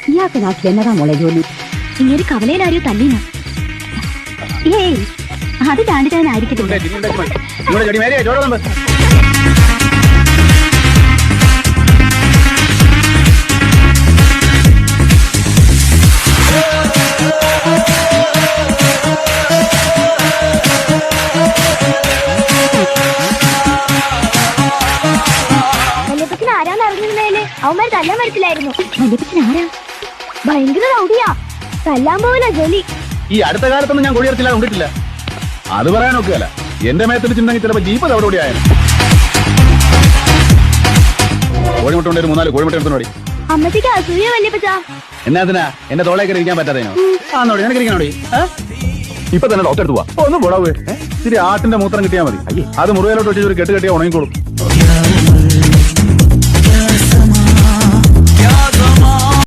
ഇയാൾക്ക് നാട്ടിൽ എന്നതാ മോളെ ജോലി? ഇങ്ങനെ കവലയിലാരോ തല്ലിന. ഏയ് അത് ചാണ്ടിട്ടാനായിരിക്കത്തില്ല. വല്യപ്പച്ചൻ ആരാന്ന് അറിഞ്ഞിരുന്നേല് അവന്മാര് തല്ലാൻ വരത്തില്ലായിരുന്നു. വല്യപ്പച്ചൻ ആരാ? ഭയങ്കര റൗഡിയാ, തല്ലാൻ പോവില്ല ജോലി. ഈ അടുത്ത കാലത്തൊന്നും ഞാൻ കൊടിയർത്തില്ല കൊണ്ടിട്ടില്ല. അത് പറയാനൊക്കെയല്ല, എന്റെ മേത്തിരിച്ചിട്ടുണ്ടെങ്കിൽ ചിലപ്പോ ജീപ്പ് അവിടെ കൂടി ആയാലും. കോഴിമുട്ട കൊണ്ട് ഒരു 3-4 കോഴിമുട്ട എടുത്തു നോടി. അമ്മത്തേക്ക് അസൂയ വല്യപ്പച്ച. എന്നാ എന്റെ തോളേക്ക് ഇരിക്കാൻ പറ്റാതേനോ? ആന്നോടി, നിനക്ക് ഇരിക്കണോടി. ഇപ്പൊ തന്നെ ഡോക്ടർ എടുത്തു പോവാ. ഒന്നും പോടാവേ. ഇത്തിരി ആട്ടിന്റെ മൂത്രം കിട്ടിയാൽ മതി. അത് മുറിവേലോട്ട് വെച്ച് ഒരു കെട്ട് കെട്ടിയാൽ ഉണങ്ങിക്കോളും.